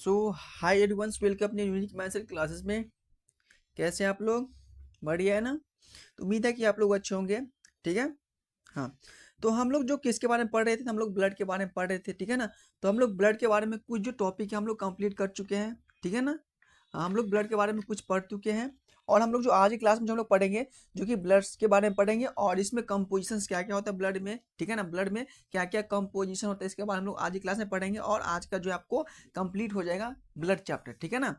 सो hi everyone, welcome अपने unique mindset classes में। कैसे हैं आप लोग? बढ़िया है ना? तो उम्मीद है कि आप लोग अच्छे होंगे। ठीक है। हाँ। तो हम लोग जो किसके बारे में पढ़ रहे थे, हम लोग ब्लड के बारे में पढ़ रहे थे। ठीक है ना? तो हम लोग ब्लड के बारे में कुछ जो टॉपिक है हम लोग कंप्लीट कर चुके हैं। ठीक है ना? हाँ, हम लोग ब्लड के बारे में कुछ पढ़ चुके हैं। और हम लोग जो आज की क्लास में जो हम लोग पढ़ेंगे, जो कि ब्लड्स के बारे में पढ़ेंगे और इसमें कंपोजिशंस क्या क्या होता है ब्लड में। ठीक है ना? ब्लड में क्या क्या कंपोजिशन होता है, इसके बारे में हम लोग आज की क्लास में पढ़ेंगे। और आज का जो है आपको कंप्लीट हो जाएगा ब्लड चैप्टर। ठीक है ना?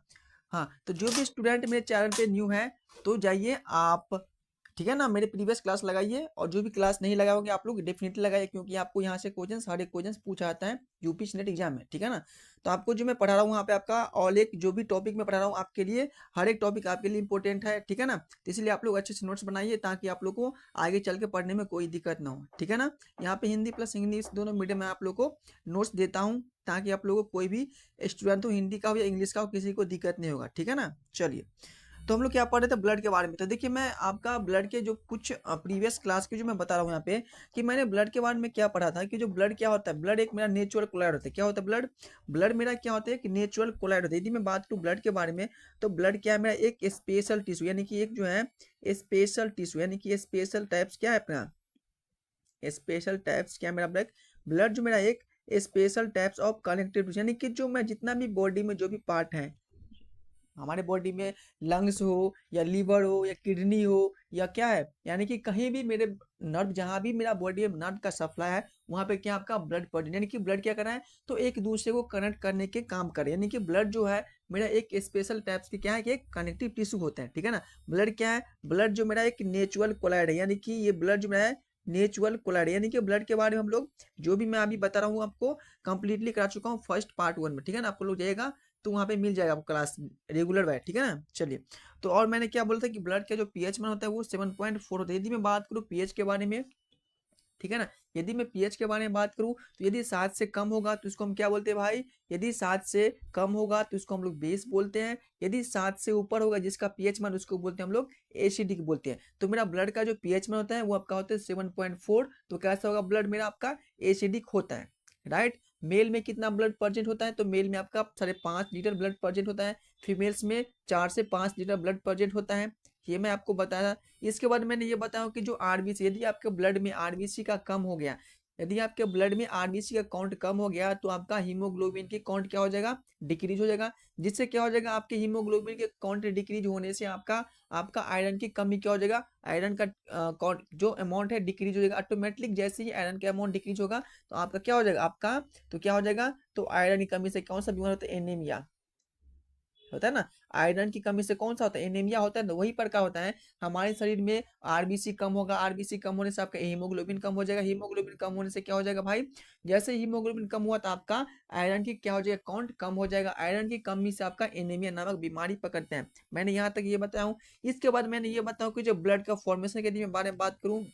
हाँ, तो जो भी स्टूडेंट मेरे चैनल पे न्यू है तो जाइए आप, ठीक है ना, मेरे प्रीवियस क्लास लगाइए। और जो भी क्लास नहीं लगाओगे आप लोग डेफिनेटली लगाइए, क्योंकि आपको यहाँ से क्वेश्चन, हर एक क्वेश्चन पूछा जाता है यूपी नेट एग्जाम में। ठीक है ना? तो आपको जो मैं पढ़ा रहा हूँ वहाँ पे आपका ऑल एक जो भी टॉपिक मैं पढ़ा रहा हूँ आपके लिए, हर एक टॉपिक आपके लिए इंपॉर्टेंट है। ठीक है ना? तो इसलिए आप लोग अच्छे से नोट्स बनाइए ताकि आप लोग को आगे चल के पढ़ने में कोई दिक्कत ना हो। ठीक है ना? यहाँ पे हिंदी प्लस इंग्लिश दोनों मीडियम में आप लोग को नोट्स देता हूँ, ताकि आप लोगों को कोई भी स्टूडेंट हो, हिंदी का हो या इंग्लिश का हो, किसी को दिक्कत नहीं होगा। ठीक है ना? चलिए, तो हम लोग क्या पढ़ रहे थे ब्लड के बारे में। तो देखिए, मैं आपका ब्लड के जो कुछ प्रीवियस क्लास की जो मैं बता रहा हूँ यहाँ पे, कि मैंने ब्लड के बारे में क्या पढ़ा था, कि जो ब्लड क्या होता है, ब्लड एक मेरा नेचुरल कोलाइड होता है। क्या होता है ब्लड? ब्लड मेरा क्या होता है कि नेचुरल कोलाइड होता है। यदि मैं बात करूँ ब्लड के बारे में, तो ब्लड क्या है मेरा एक स्पेशल टिश्यू, यानी कि एक जो है स्पेशल टिश्यू, यानी कि स्पेशल टाइप्स क्या है अपना, स्पेशल टाइप्स क्या है मेरा ब्लड। ब्लड जो मेरा एक special types of connective tissue, यानी कि जो मैं जितना भी बॉडी में जो भी पार्ट है हमारे बॉडी में, लंग्स हो या लीवर हो या किडनी हो या क्या है, यानी कि कहीं भी मेरे नर्व, जहाँ भी मेरा बॉडी में नर्व का सप्लाई है, वहाँ पे क्या आपका ब्लड प्रोटीन, यानी कि ब्लड क्या कर रहा है, तो एक दूसरे को कनेक्ट करने के काम करे। यानी कि ब्लड जो है मेरा एक स्पेशल टाइप्स की क्या है कि एक कनेक्टिव टिश्यू होता है। ठीक है ना? ब्लड क्या है? ब्लड जो मेरा एक नेचुरल कोलाइड है, यानी कि ये ब्लड जो मेरा है नेचुरल कोलाइड, यानी कि ब्लड के बारे में हम लोग जो भी मैं अभी बता रहा हूँ आपको कंप्लीटली करा चुका हूँ फर्स्ट पार्ट 1 में। ठीक है ना? आपको लोग जाइएगा तो वहाँ पे मिल जाएगा आपको क्लास रेगुलर बैच। ठीक है ना? चलिए, तो और मैंने क्या बोला था कि ब्लड का जो पीएच मान होता है वो 7.4 होता है। यदि मैं बात करूँ पीएच के बारे में, ठीक है ना, यदि मैं पीएच के बारे में बात करूँ, तो यदि 7 से कम होगा तो इसको हम क्या बोलते हैं भाई, यदि 7 से कम होगा तो इसको हम लोग बेस बोलते हैं। यदि 7 से ऊपर होगा जिसका पीएच मान, उसको बोलते हैं हम लोग एसिडिक बोलते हैं। तो मेरा ब्लड का जो पीएच मान होता है वो आपका होता है 7.4। तो कैसा होगा ब्लड मेरा आपका एसिडिक होता है। राइट? मेल में कितना ब्लड प्रेजेंट होता है, तो मेल में आपका 5.5 लीटर ब्लड प्रेजेंट होता है। फीमेल्स में 4 से 5 लीटर ब्लड प्रेजेंट होता है। ये मैं आपको बताया। इसके बाद मैंने ये बताया कि जो आरबीसी, यदि आपके ब्लड में आरबीसी का कम हो गया, यदि आपके ब्लड में आरबीसी का काउंट कम हो गया, तो आपका हीमोग्लोबिन की काउंट क्या हो जाएगा, डिक्रीज हो जाएगा। जिससे क्या हो जाएगा, आपके हीमोग्लोबिन के काउंट डिक्रीज होने से आपका आपका आयरन की कमी क्या हो जाएगा, आयरन का काउंट जो अमाउंट है डिक्रीज हो जाएगा ऑटोमेटिक। जैसे ही आयरन का अमाउंट डिक्रीज होगा तो आपका क्या हो जाएगा, आपका तो क्या हो जाएगा, तो आयरन की कमी से कौन सा बीमार होता है, एनीमिया होता है ना। आयरन की कमी से कौन सा होता है, एनीमिया होता है ना। वही प्रकार होता है हमारे शरीर में, आरबीसी कम होगा, आरबीसी कम होने से आपका हीमोग्लोबिन कम हो जाएगा, हीमोग्लोबिन कम होने से क्या हो जाएगा भाई, जैसे हीमोग्लोबिन कम हुआ तो आपका आयरन की क्या हो जाएगा, काउंट कम हो जाएगा। आयरन की कमी से आपका एनीमिया नामक बीमारी पकड़ते हैं। मैंने यहाँ तक ये बताया हूँ। इसके बाद मैंने ये बताया कि जो ब्लड का फॉर्मेशन के यदि मैं बारे में बात करूँ,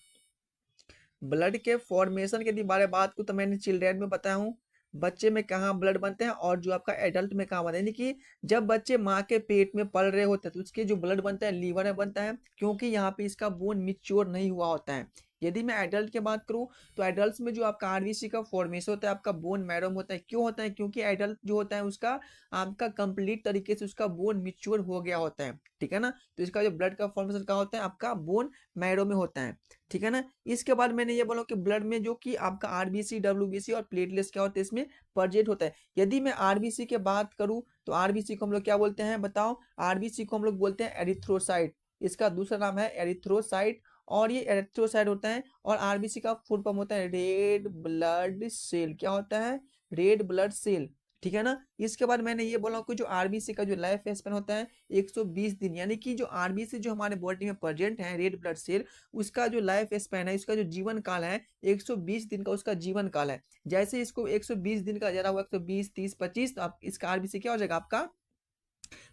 ब्लड के फॉर्मेशन के यदि बारे में बात करूँ, तो मैंने चिल्ड्रेन में बताया हूँ बच्चे में कहाँ ब्लड बनते हैं और जो आपका एडल्ट में कहाँ बनते हैं। यानी कि जब बच्चे माँ के पेट में पल रहे होते हैं तो उसके जो ब्लड बनता है लीवर में बनता है, क्योंकि यहाँ पे इसका बोन मिच्योर नहीं हुआ होता है। यदि मैं एडल्ट की बात करूँ, तो एडल्ट में जो आपका आरबीसी का फॉर्मेशन होता है आपका बोन मैरो में होता है। क्यों होता है? क्योंकि एडल्ट जो होता है उसका आपका कंप्लीट तरीके से उसका बोन मिच्योर हो गया होता है। ठीक है ना? तो इसका जो ब्लड का फॉर्मेशन कहाँ होता है, आपका बोन मैरो में होता है। ठीक है ना? इसके बाद मैंने ये बोला कि ब्लड में जो कि आपका आरबीसी, डब्ल्यूबीसी और प्लेटलेट्स क्या होते हैं इसमें प्रेजेंट होता है। यदि मैं आरबीसी की बात करूं, तो आरबीसी को हम लोग क्या बोलते हैं बताओ, आरबीसी को हम लोग बोलते हैं एरिथ्रोसाइट। इसका दूसरा नाम है एरिथ्रोसाइट। और ये एरिथ्रोसाइट होता है, और आरबीसी का फुल फॉर्म होता है रेड ब्लड सेल। क्या होता है? Red blood cell. ठीक है ना? इसके बाद मैंने ये बोला कि जो आरबीसी का जो लाइफ स्पैन होता है 120 दिन, यानी कि जो आरबीसी जो हमारे बॉडी में प्रेजेंट है रेड ब्लड सेल, उसका जो लाइफ स्पैन है, उसका जो जीवन काल है 120 दिन का उसका जीवन काल है। जैसे इसको 120 दिन का जरा हुआ 120, 30, 25, तो आप इसका आरबीसी क्या हो जाएगा, आपका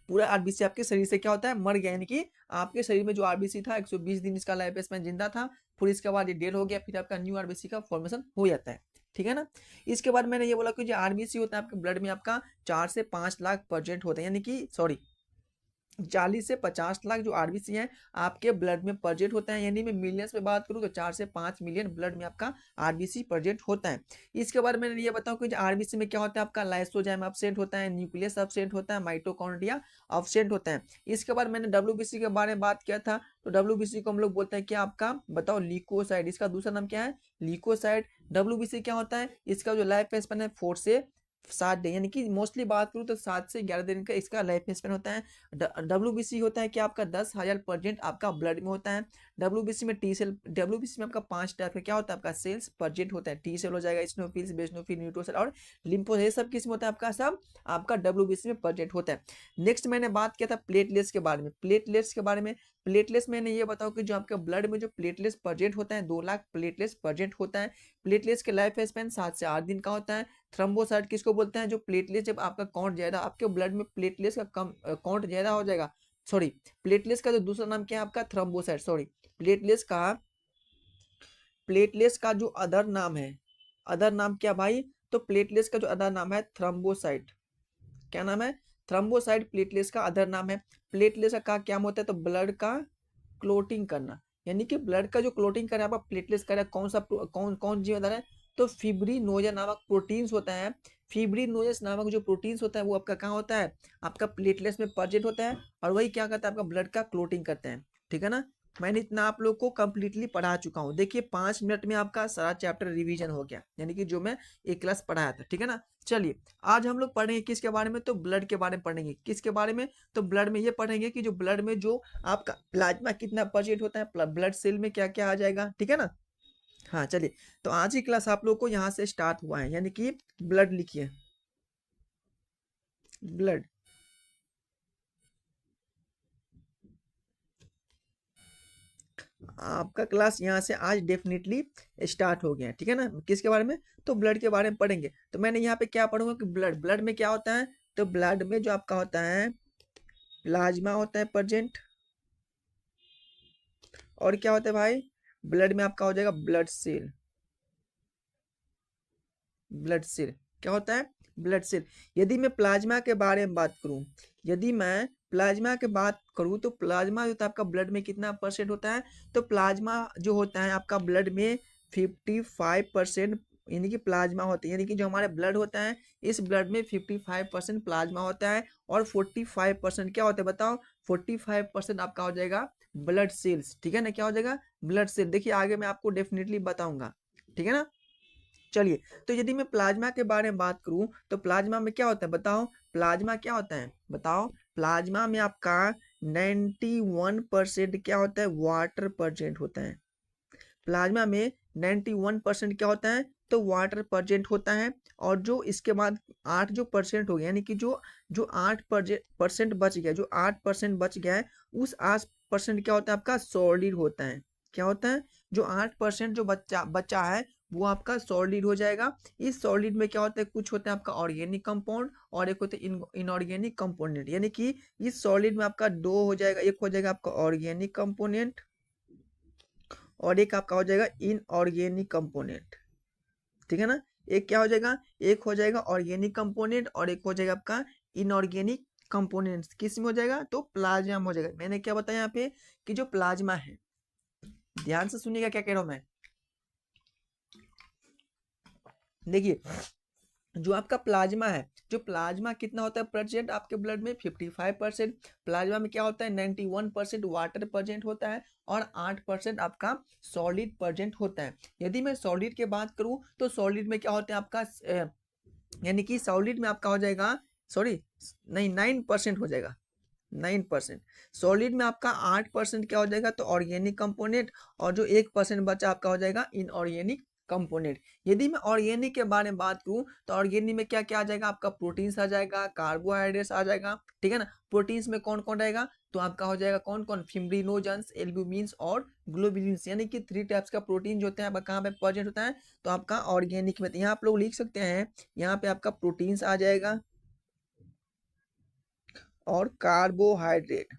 पूरा आरबीसी आपके शरीर से क्या होता है, मर गया। यानी कि आपके शरीर में जो आरबीसी था 120 दिन इसका लाइफ स्पैन जिंदा था, फिर इसके बाद ये डेड हो गया, फिर आपका न्यू आरबीसी का फॉर्मेशन हो जाता है। ठीक है ना? इसके बाद मैंने ये बोला कि जो आरबीसी होता है आपके ब्लड में आपका 4 से 5 लाख परसेंट होता है, यानी कि सॉरी 40 से 50 लाख जो आरबीसी हैं आपके ब्लड में प्रेजेंट होता है। यानी मैं मिलियंस में बात करूँ तो 4 से 5 मिलियन ब्लड में आपका आरबीसी प्रेजेंट होता है। इसके बारे में ये बताऊं कि आरबीसी में क्या होता है, आपका लाइसोजाइम एब्सेंट होता है, न्यूक्लियस एब्सेंट होता है, माइटोकॉन्ड्रिया एब्सेंट होता है। इसके बाद मैंने डब्ल्यूबीसी के बारे में बात किया था, तो डब्ल्यूबीसी को हम लोग बोलते हैं क्या, आपका बताओ ल्यूकोसाइड। इसका दूसरा नाम क्या है, ल्यूकोसाइड। डब्ल्यूबीसी क्या होता है, इसका जो लाइफ स्पेन है 4 से 7 डे, यानी कि मोस्टली बात करूँ तो 7 से 11 दिन का इसका लाइफ स्पेन होता है। डब्ल्यूबीसी होता है कि आपका 10,000% आपका ब्लड में होता है। डब्ल्यूबीसी में टी सेल, डब्ल्यूबीसी में आपका 5 टाइप का क्या होता है, आपका सेल्स प्रेजेंट होता है। टी सेल हो जाएगा, स्नोफिल्स, बेसनोफिल, न्यूट्रोसेल और लिम्फोसेल, ये सब किस्म होता है आपका, सब आपका डब्ल्यूबीसी में प्रेजेंट होता है। नेक्स्ट मैंने बात किया था प्लेटलेट्स के बारे में। प्लेटलेट्स के बारे में, प्लेटलेट्स मैंने ये बताओ कि जो आपके ब्लड में जो प्लेटलेट्स प्रेजेंट होता है 2 लाख प्लेटलेट्स प्रेजेंट होता है। प्लेटलेट्स के लाइफ स्पेन 7 से 8 दिन का होता है। थ्रोम्बोसाइट किसको बोलते हैं, जो प्लेटलेट्स जब आपका काउंट ज्यादा, आपके ब्लड में प्लेटलेट्स का कम काउंट ज्यादा हो जाएगा, सॉरी प्लेटलेट्स का जो दूसरा नाम क्या है आपका, थ्रोम्बोसाइट। सॉरी, प्लेटलेट्स का, प्लेटलेट्स का जो अदर नाम है, अदर नाम क्या भाई, तो प्लेटलेट्स का जो अदर नाम है थ्रोम्बोसाइट। क्या नाम है, थ्रोम्बोसाइट प्लेटलेट्स का अदर नाम है। प्लेटलेट्स का क्या होता है, तो ब्लड का क्लोटिंग करना, यानी कि ब्लड का जो क्लोटिंग करे आपका प्लेटलेट्स करे, कौन सा कौन कौन जिम्मेदार है, तो फिब्रिनोजन नामक प्रोटीन्स होता है। फिब्रिनोजस नामक जो प्रोटीन्स होता है वो आपका कहाँ होता है, आपका प्लेटलेट्स में प्रेजेंट होता है, और वही क्या करता है, आपका ब्लड का क्लोटिंग करते हैं। ठीक है ना, मैंने इतना आप लोग को कंप्लीटली पढ़ा चुका हूँ। देखिए 5 मिनट में आपका सारा चैप्टर रिवीजन हो गया, यानी कि जो मैं एक क्लास पढ़ाया था। ठीक है ना, चलिए आज हम लोग पढ़ेंगे किसके बारे में, तो ब्लड के बारे में पढ़ेंगे। किसके बारे में, तो ब्लड में ये पढ़ेंगे कि जो ब्लड में जो आपका प्लाज्मा कितना प्रेजेंट होता है, ब्लड सेल में क्या क्या आ जाएगा। ठीक है ना, हाँ चलिए, तो आज की क्लास आप लोग को यहाँ से स्टार्ट हुआ है, यानी कि ब्लड लिखिए, ब्लड। आपका क्लास यहाँ से आज डेफिनेटली स्टार्ट हो गया है। ठीक है ना, किसके बारे में, तो ब्लड के बारे में पढ़ेंगे। तो मैंने यहाँ पे क्या पढ़ूंगा कि ब्लड, ब्लड में क्या होता है, तो ब्लड में जो आपका होता है प्लाज्मा होता है प्रेजेंट, और क्या होता है भाई, ब्लड में आपका हो जाएगा ब्लड सेल। ब्लड सेल क्या होता है, ब्लड सेल। यदि मैं प्लाज्मा के बारे में बात करूं, यदि मैं प्लाज्मा के बात करूं, तो प्लाज्मा जो होता है आपका ब्लड में कितना परसेंट होता है, तो प्लाज्मा जो होता है आपका ब्लड में 55%, यानी कि प्लाज्मा होता है, यानी कि जो हमारे ब्लड होता है इस ब्लड में 55% प्लाज्मा होता है, और 45% क्या होता है बताओ, 45% आपका हो जाएगा ब्लड सेल्स। ठीक है ना, क्या हो जाएगा, ब्लड सेल। देखिए आगे मैं आपको डेफिनेटली बताऊंगा। ठीक है ना, चलिए, तो यदि मैं प्लाज्मा के बारे में बात करूं, तो प्लाज्मा में क्या होता है बताओ, प्लाज्मा क्या होता है बताओ, प्लाज्मा में आपका 91% क्या होता है, वाटर प्रेजेंट होता है। प्लाज्मा में 91% क्या होता है, तो वाटर प्रेजेंट होता है। और जो इसके बाद 8 जो परसेंट हो गया, यानी कि जो जो 8% बच गया, जो 8% बच गया है, उस 8% क्या होता है आपका सॉलिड होता है। क्या होता है, जो 8% जो बच्चा बचा है वो आपका सॉलिड हो जाएगा। इस सॉलिड में क्या होता है, कुछ होता है आपका ऑर्गेनिक कंपाउंड, और एक होता है इनऑर्गेनिक कंपोनेंट, यानी कि इस सॉलिड में आपका दो हो जाएगा, एक हो जाएगा आपका ऑर्गेनिक कंपोनेंट, और एक आपका हो जाएगा इनऑर्गेनिक कंपोनेंट। ठीक है ना, एक क्या हो जाएगा, एक हो जाएगा ऑर्गेनिक कंपोनेंट, और एक हो जाएगा आपका इनऑर्गेनिक कंपोनेंट्स। किस में हो जाएगा, तो प्लाज्मा में हो जाएगा। मैंने क्या बताया यहाँ पे कि जो प्लाज्मा है, ध्यान से सुनिएगा क्या कह रहा हूं मैं। देखिए जो आपका प्लाज्मा है, जो प्लाज्मा कितना होता है प्रेजेंट आपके ब्लड में, 55%। प्लाज्मा में क्या होता है, 91% वाटर प्रेजेंट होता है, और 8% आपका सॉलिड प्रेजेंट होता है। यदि मैं सॉलिड की बात करूं, तो सॉलिड में क्या होता है आपका यानी कि सॉलिड में आपका हो जाएगा, सॉरी नहीं 9% हो जाएगा, 9%। सॉलिड में आपका 8% क्या हो जाएगा, तो ऑर्गेनिक कंपोनेंट, और जो 1% बचा आपका हो जाएगा इनऑर्गेनिक कंपोनेंट। यदि मैं ऑर्गेनिक के बारे में बात करूं, तो ऑर्गेनिक में क्या क्या आ जाएगा, आपका प्रोटीन्स आ जाएगा, कार्बोहाइड्रेट्स आ जाएगा। ठीक है ना, प्रोटीन्स में कौन कौन रहेगा, तो आपका हो जाएगा कौन कौन, फिब्रिनोजेंस, एल्ब्यूमिन्स और ग्लोबुलिन्स, यानी कि 3 टाइप्स का प्रोटीन जो होता है कहाँ पे प्रेजेंट होता है, तो आपका ऑर्गेनिक में। यहाँ आप लोग लिख सकते हैं, यहाँ पे आपका प्रोटीन्स आ जाएगा और कार्बोहाइड्रेट।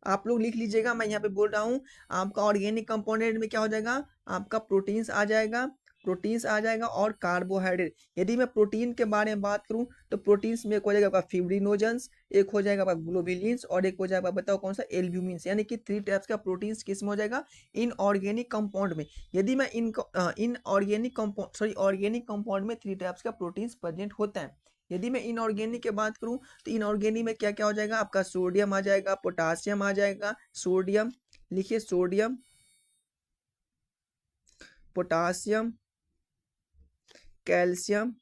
आप लोग लिख लीजिएगा, मैं यहाँ पे बोल रहा हूँ, आपका ऑर्गेनिक कंपोनेंट में क्या हो जाएगा, आपका प्रोटीन्स आ जाएगा, प्रोटीन्स आ जाएगा और कार्बोहाइड्रेट। यदि मैं प्रोटीन के बारे में बात करूं तो प्रोटीन्स में एक हो जाएगा आपका फिब्रिनोजेंस, एक हो जाएगा आपका ग्लोबिलिन्स और एक हो जाएगा बताओ कौन सा, एल्ब्यूमिन्स। यानी कि 3 टाइप्स का प्रोटीन्स किस में हो जाएगा, इनऑर्गेनिक कंपाउंड में। यदि मैं इनऑर्गेनिक कंपाउंड ऑर्गेनिक कंपाउंड में 3 टाइप्स का प्रोटीन्स प्रेजेंट होता है। यदि मैं इनऑर्गेनिक की बात करूं तो इनऑर्गेनिक में क्या क्या हो जाएगा आपका, सोडियम आ जाएगा, पोटासियम आ जाएगा, सोडियम लिखिए, सोडियम, पोटासियम, कैल्शियम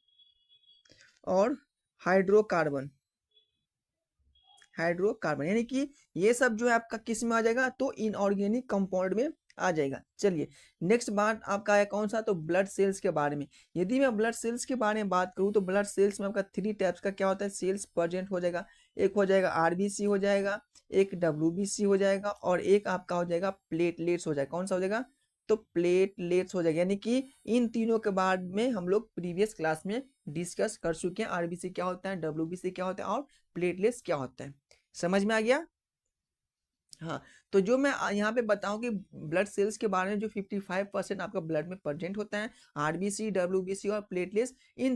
और हाइड्रोकार्बन। हाइड्रोकार्बन यानी कि ये सब जो है आपका किस में आ जाएगा, तो इनऑर्गेनिक कंपाउंड में आ जाएगा। चलिए नेक्स्ट बात आपका है कौन सा, तो ब्लड सेल्स के बारे में। यदि मैं ब्लड सेल्स के बारे में बात करूं तो ब्लड सेल्स में आपका 3 टाइप्स का क्या होता है, सेल्स प्रेजेंट हो जाएगा। एक हो जाएगा आरबीसी हो जाएगा, एक डब्ल्यूबीसी हो जाएगा और एक आपका हो जाएगा प्लेटलेट्स हो जाएगा। कौन सा हो जाएगा, तो प्लेटलेट्स हो जाएगा। यानी कि इन तीनों के बाद में हम लोग प्रीवियस क्लास में डिस्कस कर चुके हैं, आरबीसी क्या होता है, डब्ल्यूबीसी क्या होता है और प्लेटलेट्स क्या होता है। समझ में आ गया। हाँ, तो जो मैं यहाँ पे बताऊं कि ब्लड सेल्स के बारे में जो 55% आपका ब्लड में प्रेजेंट होता है, आरबीसी, डब्ल्यूबीसी और प्लेटलेट्स, इन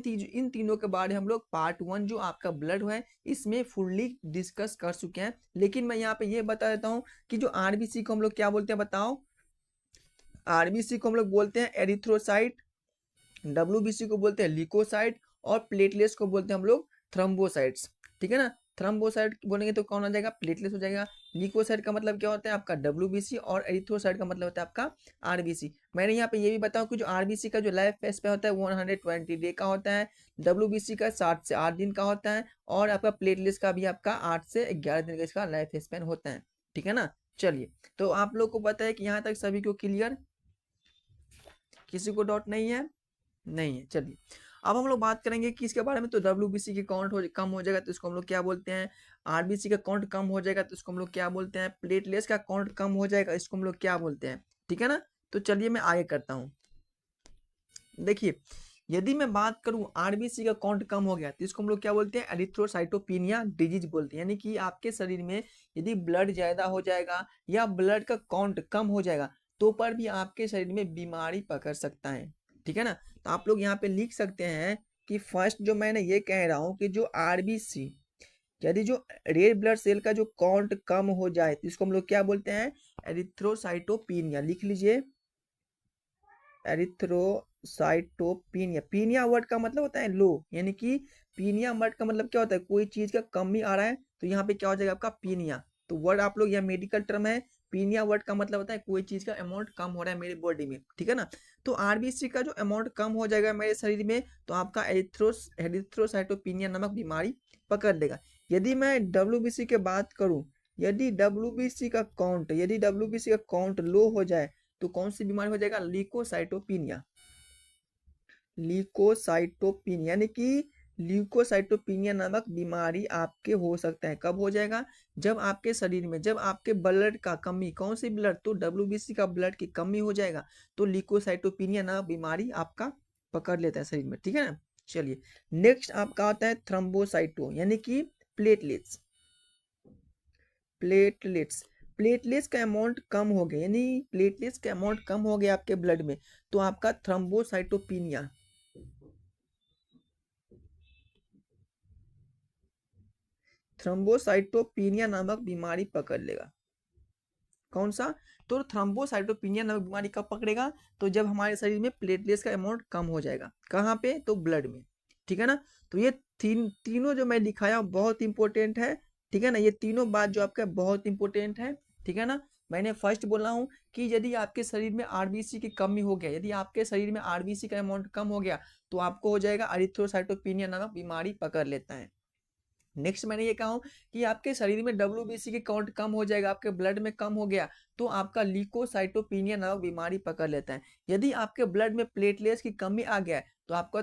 तीनों के बारे में हम लोग पार्ट 1 जो आपका ब्लड है इसमें फुल्ली डिस्कस कर चुके हैं। लेकिन मैं यहाँ पे ये बता देता हूँ कि जो आरबीसी को हम लोग क्या बोलते हैं, बताओ। आरबीसी को हम लोग बोलते हैं एरिथ्रोसाइट, डब्ल्यूबीसी को बोलते हैं लिकोसाइट और प्लेटलेट्स को बोलते हैं हम लोग थ्रोम्बोसाइट्स। ठीक है ना, थ्रोम्बोसाइट बोलेंगे तो कौन आ जाएगा, प्लेटलेट्स हो जाएगा। लिकोसाइट का मतलब क्या होता है आपका डब्ल्यूबीसी और एरिथ्रोसाइट का मतलब होता है आपका आरबीसी। मैंने यहाँ पे ये भी बताऊं कि जो आरबीसी का जो लाइफ स्पैन होता है 120 डे का होता है, डब्ल्यूबीसी का 7 से 8 दिन का होता है और आपका प्लेटलेट्स का भी आपका 8 से 11 दिन का इसका लाइफ स्पैन होता है। ठीक है ना, चलिए तो आप लोग को पता है कि यहाँ तक सभी को क्लियर, किसी को डाउट नहीं है, नहीं है। चलिए अब हम लोग बात करेंगे कि इसके बारे में, तो डब्ल्यूबीसी की काउंट कम हो जाएगा तो इसको हम लोग क्या बोलते हैं, आरबीसी का काउंट कम हो जाएगा तो इसको हम लोग क्या बोलते हैं, प्लेटलेट्स का काउंट कम हो जाएगा इसको हम लोग क्या बोलते हैं। ठीक है ना, तो चलिए मैं आगे करता हूँ। देखिए यदि मैं बात करूं आरबीसी का काउंट कम हो गया तो इसको हम लोग क्या बोलते हैं, एरिथ्रोसाइटोपिनिया डिजीज बोलते हैं। यानी कि आपके शरीर में यदि ब्लड ज्यादा हो जाएगा या ब्लड का काउंट कम हो जाएगा तो पर भी आपके शरीर में बीमारी पकड़ सकता है। ठीक है ना, तो आप लोग यहाँ पे लिख सकते हैं कि फर्स्ट जो मैंने ये कह रहा हूँ कि जो आरबीसी यदि जो रेड ब्लड सेल का जो काउंट कम हो जाए तो इसको हम लोग क्या बोलते हैं, एरिथ्रोसाइटोपिनिया। लिख लीजिए, एरिथ्रोसाइटोपिनिया। पीनिया वर्ड का मतलब होता है लो, यानी कि पीनिया वर्ड का मतलब क्या होता है, कोई चीज का कमी आ रहा है तो यहाँ पे क्या हो जाएगा आपका पीनिया। तो वर्ड आप लोग, यह मेडिकल टर्म है, पीनिया वर्ड का मतलब होता है कोई चीज का अमाउंट कम हो रहा है मेरी बॉडी में। ठीक है ना, तो आरबीसी का जो अमाउंट कम हो जाएगा मेरे शरीर में तो आपका एरिथ्रोसाइटोपिनिया नामक बीमारी पकड़ लेगा। यदि मैं डब्ल्यूबीसी की बात करूं, यदि डब्ल्यूबीसी का काउंट लो हो जाए तो कौन सी बीमारी हो जाएगा, ल्यूकोसाइटोपिनिया। ल्यूकोसाइटोपिनिया यानी कि ल्यूकोसाइटोपिनिया नामक बीमारी आपके हो सकता है। कब हो जाएगा, जब आपके शरीर में, जब आपके ब्लड का कमी, कौन सी ब्लड, तो डब्ल्यूबीसी का ब्लड की कमी हो जाएगा तो ल्यूकोसाइटोपिनिया नामक बीमारी आपका पकड़ लेता है शरीर में। ठीक है ना, चलिए नेक्स्ट आपका आता है थ्रोम्बोसाइटो यानी कि प्लेटलेट्स। प्लेटलेट्स प्लेटलेट्स का अमाउंट कम हो गया, यानी प्लेटलेट्स का अमाउंट कम हो गया आपके ब्लड में तो आपका थ्रोम्बोसाइटोपिनिया, थ्रोम्बोसाइटोपिनिया नामक बीमारी पकड़ लेगा। कौन सा, तो थ्रोम्बोसाइटोपिनिया नामक बीमारी कब पकड़ेगा, तो जब हमारे शरीर में प्लेटलेट्स का अमाउंट कम हो जाएगा। कहाँ पे, तो ब्लड में। ठीक है ना, तो ये तीनों जो मैं दिखाया बहुत इंपॉर्टेंट है। ठीक है ना, ये तीनों बात जो आपका बहुत इंपॉर्टेंट है। ठीक है ना, मैंने फर्स्ट बोला हूँ कि यदि आपके शरीर में आरबीसी की कमी हो गया, यदि आपके शरीर में आरबीसी का अमाउंट कम हो गया तो आपको हो जाएगा एरिथ्रोसाइटोपिनिया नामक बीमारी पकड़ लेता है। नेक्स्ट मैंने ये कहा हूं कि आपके शरीर में डब्ल्यूबीसी की काउंट कम हो जाएगा, आपके ब्लड में कम हो गया तो आपका ल्यूकोसाइटोपिनिया नामक बीमारी पकड़ लेता है। यदि आपके ब्लड में प्लेटलेट्स की कमी आ गया है तो आपका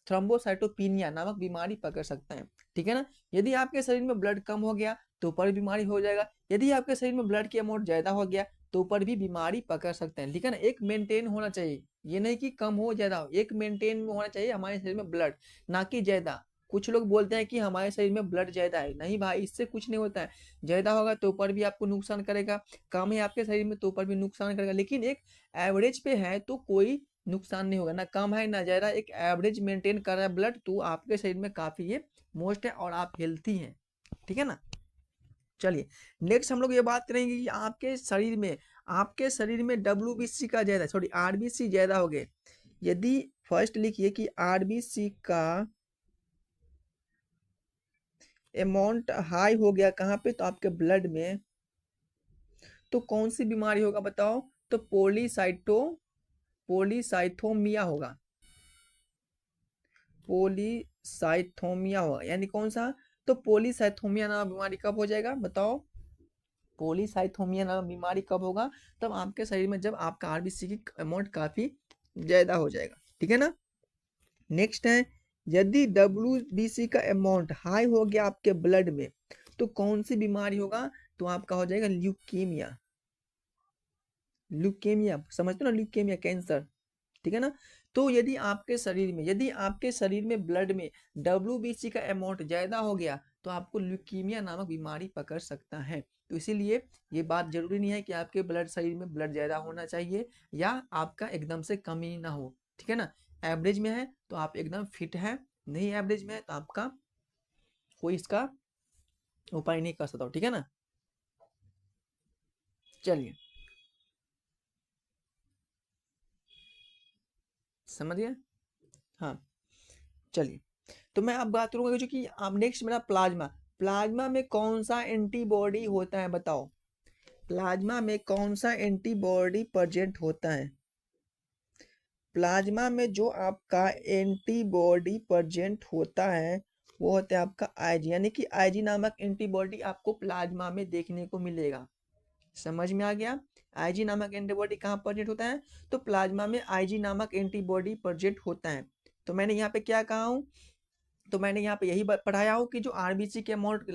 थ्रोम्बोसाइटोपिनिया नामक बीमारी पकड़ सकता है। ठीक है ना, यदि आपके शरीर में ब्लड कम हो गया तो ऊपर बीमारी हो जाएगा, यदि आपके शरीर में ब्लड की अमाउंट ज्यादा हो गया तो ऊपर भी बीमारी पकड़ सकते हैं। ठीक है ना, एक मेंटेन होना चाहिए, ये नहीं कि कम हो ज्यादा हो, एक मेंटेन में होना चाहिए हमारे शरीर में ब्लड, ना कि ज्यादा। कुछ लोग बोलते हैं कि हमारे शरीर में ब्लड ज्यादा है, नहीं भाई, इससे कुछ नहीं होता है। ज्यादा होगा तो ऊपर भी आपको नुकसान करेगा, कम है आपके शरीर में तो ऊपर भी नुकसान करेगा, लेकिन एक एवरेज पे है तो कोई नुकसान नहीं होगा, ना कम है ना ज़्यादा, एक एवरेज मेंटेन कर रहा है ब्लड, तो आपके शरीर में काफ़ी ये मोस्ट है और आप हेल्थी हैं, ठीक है ना। चलिए नेक्स्ट हम लोग ये बात करेंगे कि आपके शरीर में डब्ल्यूबीसी का ज़्यादा, सॉरी आरबीसी ज़्यादा हो गए। यदि फर्स्ट लिखिए कि आरबीसी का अमाउंट हाई हो गया कहाँ पे, तो आपके ब्लड में, तो कौन सी बीमारी होगा बताओ, तो पोलीसाइथोमिया होगा, पोलीसाइथोमिया होगा, यानी कौन सा, तो पोलीसाइथोमिया नाम बीमारी कब हो जाएगा बताओ, पोलीसाइथोमिया नाम बीमारी कब होगा, तब आपके शरीर में जब आपका आरबीसी की अमाउंट काफी ज्यादा हो जाएगा, ठीक है ना। नेक्स्ट है, यदि डब्ल्यूबीसी का अमाउंट हाई हो गया आपके ब्लड में, तो कौन सी बीमारी होगा, तो आपका हो जाएगा ल्यूकेमिया, ल्यूकेमिया समझते हो ना, ल्यूकेमिया कैंसर, ठीक है ना। तो यदि आपके शरीर में ब्लड में डब्ल्यूबीसी का अमाउंट ज्यादा हो गया, तो आपको ल्यूकीमिया नामक बीमारी पकड़ सकता है। तो इसीलिए ये बात जरूरी नहीं है कि आपके शरीर में ब्लड ज्यादा होना चाहिए या आपका एकदम से कमी ना हो, ठीक है ना। एवरेज में है तो आप एकदम फिट है, नहीं एवरेज में है तो आपका कोई इसका उपाय नहीं कर सकता हो, ठीक है ना। चलिए समझ गए, हाँ। चलिए तो मैं अब बात करूंगा जो कि अब नेक्स्ट मेरा प्लाज्मा, प्लाज्मा में कौन सा एंटीबॉडी होता है बताओ, प्लाज्मा में कौन सा एंटीबॉडी प्रेजेंट होता है, प्लाज्मा में जो आपका एंटीबॉडी प्रेजेंट होता है वो होता है आपका आईजी, यानी कि आईजी नामक एंटीबॉडी आपको प्लाज्मा में देखने को मिलेगा, समझ में आ गया। आईजी नामक एंटीबॉडी कहाँ प्रेजेंट होता है, तो प्लाज्मा में आईजी नामक एंटीबॉडी प्रेजेंट होता है। तो मैंने यहाँ पे क्या कहा हूँ, तो मैंने यहाँ पे यही पढ़ाया हो कि जो आरबीसी के अमाउंट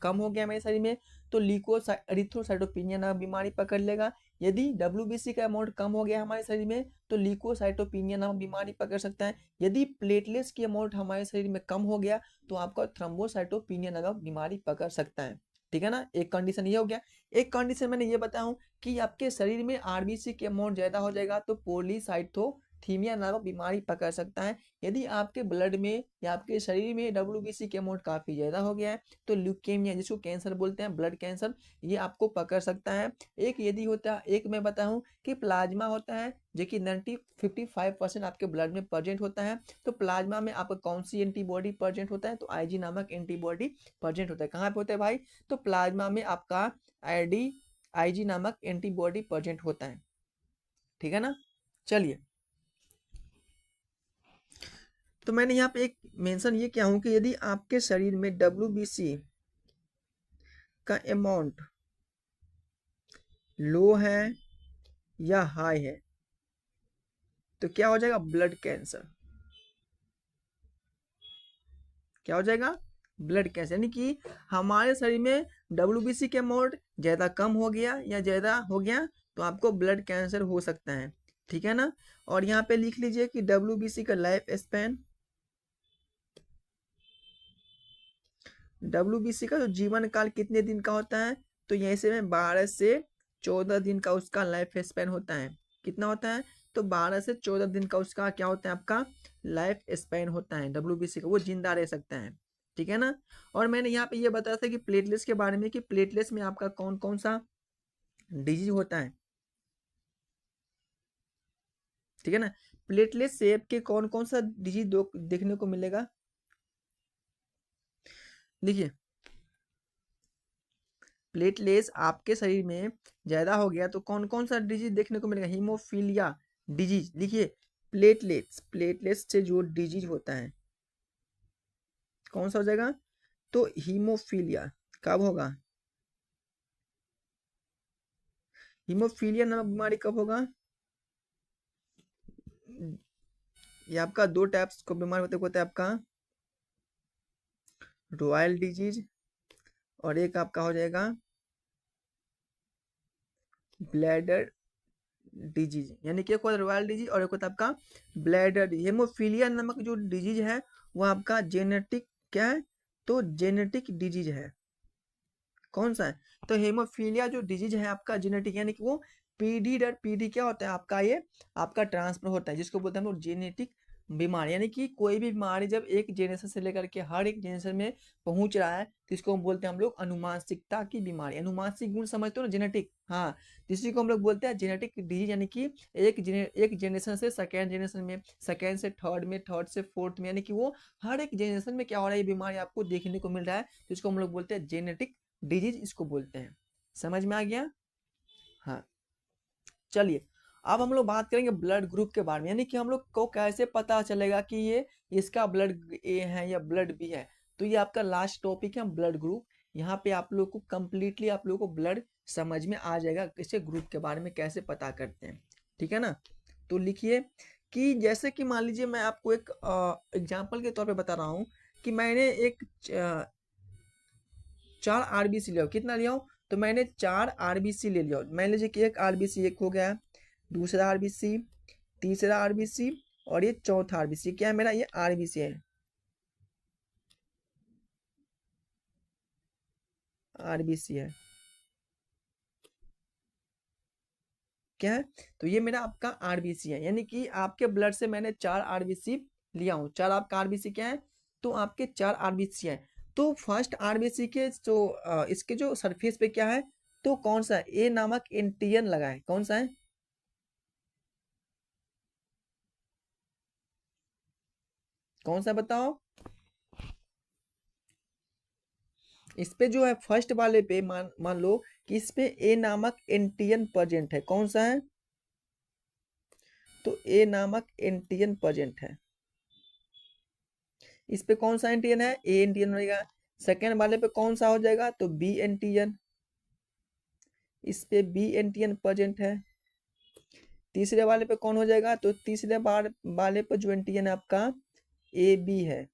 कम हो गया मेरे शरीर में, तो ल्यूकोसाइटोपिनिया नामक बीमारी पकड़ लेगा। यदि डब्ल्यूबीसी का अमाउंट कम हो गया हमारे शरीर में, तो ल्यूकोसाइटोपिनिया नामक बीमारी पकड़ सकता है। यदि प्लेटलेट्स की अमाउंट हमारे शरीर में कम हो गया, तो आपका थ्रोम्बोसाइटोपिनिया नामक बीमारी पकड़ सकता है, ठीक है ना। एक कंडीशन ये हो गया। एक कंडीशन मैंने ये बताया हूँ कि आपके शरीर में आरबीसी के अमाउंट ज्यादा हो जाएगा तो पोलीसाइथोथीमिया नामक बीमारी पकड़ सकता है। यदि आपके ब्लड में या आपके शरीर में डब्ल्यूबीसी के अमाउंट काफी ज्यादा हो गया है, तो ल्यूकेमिया जिसको कैंसर बोलते हैं, ब्लड कैंसर, ये आपको पकड़ सकता है। एक यदि होता है, एक मैं बताऊं कि प्लाज्मा होता है जो कि 55% आपके ब्लड में प्रेजेंट होता है। तो प्लाज्मा में आपका कौन सी एंटीबॉडी प्रेजेंट होता है, तो आईजी नामक एंटीबॉडी प्रेजेंट होता है। कहाँ पे होता है भाई, तो प्लाज्मा में आपका आईजी नामक एंटीबॉडी प्रेजेंट होता है, ठीक है ना। चलिए तो मैंने यहाँ पे एक मेंशन ये किया हूं कि यदि आपके शरीर में डब्ल्यूबीसी का अमाउंट लो है या हाई है, तो क्या हो जाएगा, ब्लड कैंसर, क्या हो जाएगा, ब्लड कैंसर। यानी कि हमारे शरीर में डब्ल्यूबीसी के अमाउंट ज्यादा कम हो गया या ज्यादा हो गया, तो आपको ब्लड कैंसर हो सकता है, ठीक है ना। और यहाँ पे लिख लीजिए कि डब्ल्यूबीसी का लाइफ स्पैन, डब्ल्यूबीसी का जो जीवन काल कितने दिन का होता है, तो यहीं से में 12 से 14 दिन का उसका लाइफ स्पैन होता है। कितना होता है, तो 12 से 14 दिन का उसका क्या होता है, आपका लाइफ स्पैन होता है डब्ल्यूबीसी का, वो जिंदा रह सकता है, ठीक है ना। और मैंने यहाँ पे ये बताया था कि प्लेटलेट्स के बारे में, कि प्लेटलेट्स में आपका कौन कौन सा डिजीज होता है, ठीक है ना। प्लेटलेट से आपके कौन कौन सा डिजीज देखने को मिलेगा, देखिए प्लेटलेट्स आपके शरीर में ज्यादा हो गया तो कौन कौन सा डिजीज देखने को मिलेगा, हीमोफीलिया डिजीज, लिखिए प्लेटलेट्स से जो डिजीज होता है कौन सा हो जाएगा, तो हीमोफीलिया कब होगा, हीमोफीलिया नामक बीमारी कब होगा, ये आपका दो टाइप्स को बीमारी होता है आपका रॉयल डिजीज, और एक आपका हो जाएगा ब्लैडर डिजीज, यानी कि एक होता है रॉयल डिजीज और एक होता है आपका ब्लैडर डिजीज। हेमोफीलिया नामक जो डिजीज है वो आपका जेनेटिक क्या है, तो जेनेटिक डिजीज है, कौन सा है? तो हेमोफीलिया जो डिजीज है आपका जेनेटिक, यानी कि वो पीढ़ी दर पीढ़ी क्या होता है आपका, ये आपका ट्रांसफर होता है, जिसको बोलते हैं हम लोग जेनेटिक बीमारी। यानी कि कोई भी बीमारी जब एक जेनेरेशन से लेकर के हर एक जेनेरेशन में पहुंच रहा है तो इसको हम बोलते हैं हम लोग अनुवांशिकता की बीमारी। अनुवांशिक गुण समझते हो ना, जेनेटिक, हाँ, इसी को हम लोग बोलते हैं जेनेटिक डिजीज। यानी कि एक जेनेरेशन से सेकेंड जेनेरेशन में, सेकेंड से थर्ड में, थर्ड से फोर्थ में, यानी कि वो हर एक जेनेरेशन में क्या हो रहा है, ये बीमारी आपको देखने को मिल रहा है, तो इसको हम लोग बोलते हैं जेनेटिक डिजीज, इसको बोलते हैं। समझ में आ गया? हाँ, चलिए अब हम लोग बात करेंगे ब्लड ग्रुप के बारे में। यानी कि हम लोग को कैसे पता चलेगा कि ये इसका ब्लड ए है या ब्लड बी है। तो ये आपका लास्ट टॉपिक है ब्लड ग्रुप। यहाँ पे आप लोग को कंप्लीटली आप लोग को ब्लड समझ में आ जाएगा, किसी ग्रुप के बारे में कैसे पता करते हैं, ठीक है ना। तो लिखिए कि जैसे कि मान लीजिए मैं आपको एक एग्जाम्पल के तौर पे बता रहा हूँ कि मैंने एक 4 आरबीसी लिया, कितना लिया हूँ, तो मैंने 4 आरबीसी ले लिया। मान लीजिए कि एक आरबीसी एक हो गया, दूसरा आरबीसी, तीसरा आरबीसी और ये चौथा आरबीसी, क्या है मेरा, ये आरबीसी है, आरबीसी है, क्या है, तो ये मेरा आपका आरबीसी है। यानी कि आपके ब्लड से मैंने 4 आरबीसी लिया हूँ। 4 आपका आरबीसी क्या है, तो आपके 4 आरबीसी है। तो फर्स्ट आरबीसी के जो इसके जो सरफेस पे क्या है, तो कौन सा है, ए नामक एंटीजन लगा है, कौन सा है, कौन सा बताओ। इस पे जो है फर्स्ट वाले पे मान मान लो कि इस पे ए नामक एंटीजन प्रेजेंट है, कौन सा है, तो ए नामक एंटीजन प्रेजेंट है। इस पे कौन सा एंटीजन है, ए एंटीजन रहेगा। सेकेंड वाले पे कौन सा हो जाएगा, तो बी एंटीजन, इस पे बी एंटीजन प्रेजेंट है। तीसरे वाले पे कौन हो जाएगा, तो तीसरे बार वाले पे जो एंटीजन है आपका ए बी है।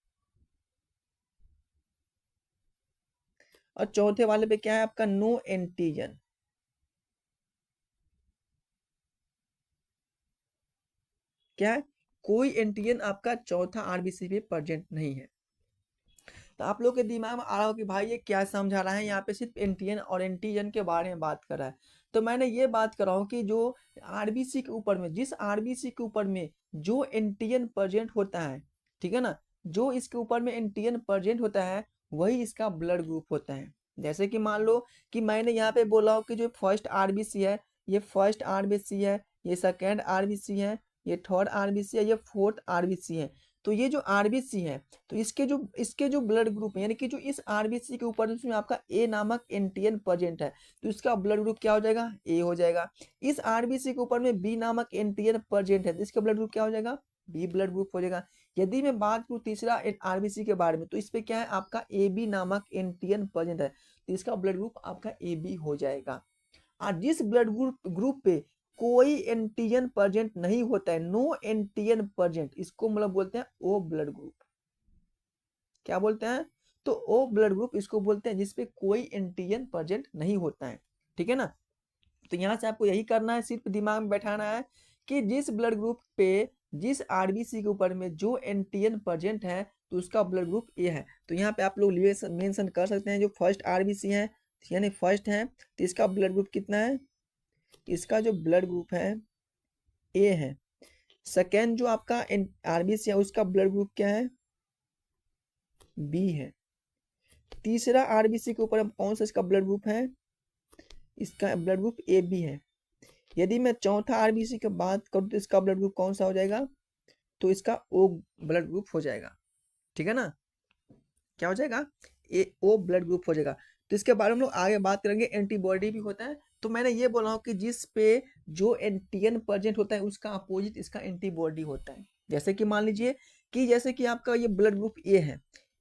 और चौथे वाले पे क्या है आपका, नो एंटीजन, क्या है, कोई एंटीजन आपका चौथा आरबीसी पे प्रेजेंट नहीं है। तो आप लोग के दिमाग में आ रहा हो कि भाई ये क्या समझा रहा है, यहाँ पे सिर्फ एंटीजन और एंटीजन के बारे में बात कर रहा है। तो मैंने ये बात कर रहा हूँ कि जो आरबीसी के ऊपर में, जिस आरबीसी के ऊपर में जो एंटीजन प्रेजेंट होता है, ठीक है ना, जो इसके ऊपर में एंटीजन प्रेजेंट होता है वही इसका ब्लड ग्रुप होता है। जैसे कि मान लो कि मैंने यहाँ पे बोला हो कि जो फर्स्ट आरबीसी है, ये फर्स्ट आरबीसी है, ये सेकेंड आरबीसी है, ये थर्ड आरबीसी है, ये फोर्थ आरबीसी है। तो ये जो आरबीसी है, तो इसके जो ब्लड ग्रुप है, यानी कि जो इस आरबीसी के ऊपर जिसमें आपका ए नामक एंटीजन प्रेजेंट है, तो इसका ब्लड ग्रुप क्या हो जाएगा, ए हो जाएगा। इस आरबीसी के ऊपर में बी नामक एंटीजन प्रेजेंट है, तो इसका ब्लड ग्रुप क्या हो जाएगा, बी ब्लड ग्रुप हो जाएगा। यदि मैं बात करूँ तीसरा आरबीसी के बारे में, तो इस पे क्या है आपका ए बी नामक एंटीजन प्रेजेंट है, तो इसका ब्लड ग्रुप आपका ए बी हो जाएगा। और जिस ब्लड ग्रुप ग्रुप पे कोई एंटीजन प्रेजेंट नहीं होता है, नो एंटीजन प्रेजेंट, इसको मतलब बोलते हैं ओ ब्लड ग्रुप। क्या बोलते हैं, तो ओ ब्लड ग्रुप इसको बोलते हैं जिसपे कोई एंटीजन प्रेजेंट नहीं होता है, ठीक है ना। तो यहाँ से आपको यही करना है, सिर्फ दिमाग में बैठाना है कि जिस ब्लड ग्रुप पे, जिस आरबीसी के ऊपर में जो एंटीजन प्रेजेंट है, तो उसका ब्लड ग्रुप ए है। तो यहाँ पे आप लोग मेंशन कर सकते हैं, जो फर्स्ट आरबीसी है यानी फर्स्ट है, तो इसका ब्लड ग्रुप कितना है, इसका जो ब्लड ग्रुप है ए है। सेकेंड जो आपका आरबीसी है उसका ब्लड ग्रुप क्या है, बी है। तीसरा आरबीसी के ऊपर कौन सा इसका ब्लड ग्रुप है, इसका ब्लड ग्रुप ए बी है। यदि मैं चौथा आरबीसी की बात करूँ तो इसका ब्लड ग्रुप कौन सा हो जाएगा, तो इसका ओ ब्लड ग्रुप हो जाएगा, ठीक है ना। क्या हो जाएगा, ए ओ ब्लड ग्रुप हो जाएगा। तो इसके बारे में हम लोग आगे बात करेंगे। एंटीबॉडी भी होता है, तो मैंने ये बोला हूँ कि जिस पे जो एंटीजन प्रेजेंट होता है उसका अपोजिट इसका एंटीबॉडी होता है। जैसे कि मान लीजिए कि जैसे कि आपका ये ब्लड ग्रुप ए है,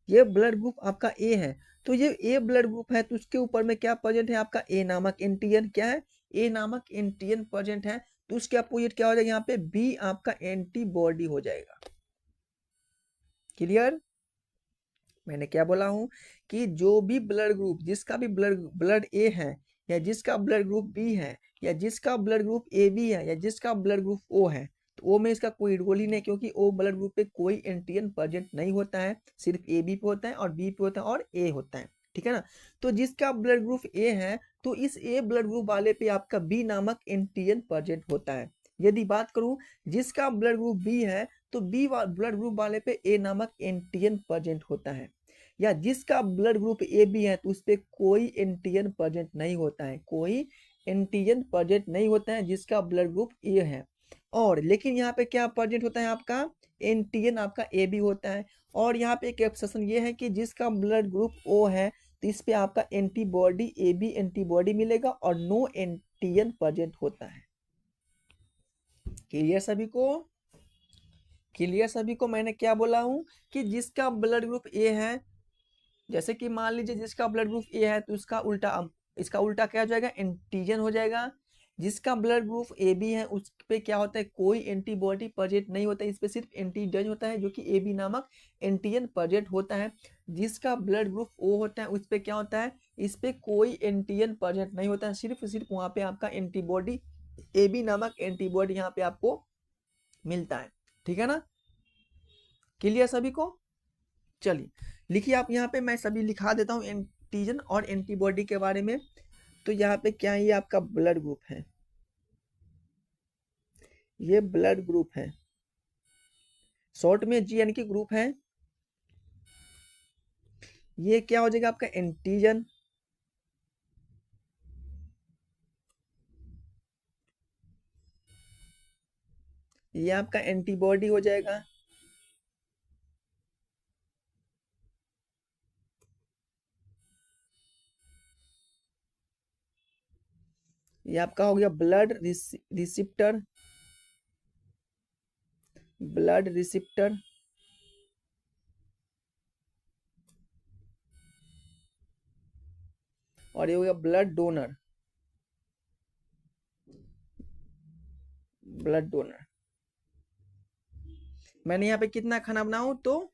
ये ब्लड ग्रुप आपका ए है, तो ये ए ब्लड ग्रुप है, तो उसके ऊपर में क्या प्रेजेंट है आपका ए नामक एंटीजन, क्या है, ए नामक एंटीजन प्रेजेंट है, तो उसके अपोजिट क्या हो जाएगा, यहाँ पे बी आपका एंटीबॉडी हो जाएगा। क्लियर, मैंने क्या बोला हूँ कि जो भी ब्लड ग्रुप, जिसका भी ब्लड ब्लड ए है, या जिसका ब्लड ग्रुप बी है, या जिसका ब्लड ग्रुप ए बी है, या जिसका ब्लड ग्रुप ओ है, तो ओ में इसका कोई रोल ही नहीं, क्योंकि ओ ब्लड ग्रुप पे कोई एंटीजन प्रेजेंट नहीं होता है, सिर्फ ए बी पे होता है और बी पे होता है और ए होता है, ठीक है ना। तो जिसका ब्लड ग्रुप ए है तो इस ए ब्लड ग्रुप वाले पे आपका बी नामक एंटीजन प्रेजेंट होता है। यदि बात करूं जिसका ब्लड ग्रुप बी है तो बी ब्लड ग्रुप वाले पे ए नामक एंटीजन प्रेजेंट होता है। या जिसका ब्लड ग्रुप ए बी है तो उस पे कोई एंटीजन प्रेजेंट नहीं होता है, कोई एंटीजन प्रेजेंट नहीं होता है जिसका ब्लड ग्रुप ए है। और लेकिन यहाँ पे क्या प्रेजेंट होता है आपका एंटीजन आपका ए बी होता है। और यहाँ पे एक एक्सेप्शन ये है कि जिसका ब्लड ग्रुप ओ है तो इस पे आपका एंटीबॉडी ए बी एंटीबॉडी मिलेगा और नो एंटीजन प्रेजेंट होता है। क्लियर सभी को? क्लियर सभी को? मैंने क्या बोला हूं कि जिसका ब्लड ग्रुप ए है, जैसे कि मान लीजिए जिसका ब्लड ग्रुप ए है तो उसका उल्टा, इसका उल्टा क्या हो जाएगा, एंटीजन हो जाएगा। जिसका ब्लड ग्रुप ए बी है उस पे क्या होता है, कोई एंटीबॉडी प्रेजेंट नहीं होता है, इस पे सिर्फ एंटीजन होता है जो कि ए बी नामक एंटीजन प्रेजेंट होता है। जिसका ब्लड ग्रुप ओ होता है उस पे क्या होता है, इस पे कोई एंटीजन प्रेजेंट नहीं होता है, सिर्फ वहां पे आपका एंटीबॉडी ए बी नामक एंटीबॉडी यहाँ पे आपको मिलता है। ठीक है ना? क्लियर सभी को? चलिए लिखिए आप यहाँ पे, मैं सभी लिखा देता हूँ एंटीजन और एंटीबॉडी के बारे में। तो यहाँ पे क्या है, ये आपका ब्लड ग्रुप है, ये ब्लड ग्रुप है, शॉर्ट में जीएन की ग्रुप है। ये क्या हो जाएगा आपका एंटीजन, ये आपका एंटीबॉडी हो जाएगा, ये आपका हो गया ब्लड रिसिप्टर, ब्लड रिसिप्टर। और ये हो गया ब्लड डोनर, ब्लड डोनर। मैंने यहाँ पे कितना खाना बनाऊं, तो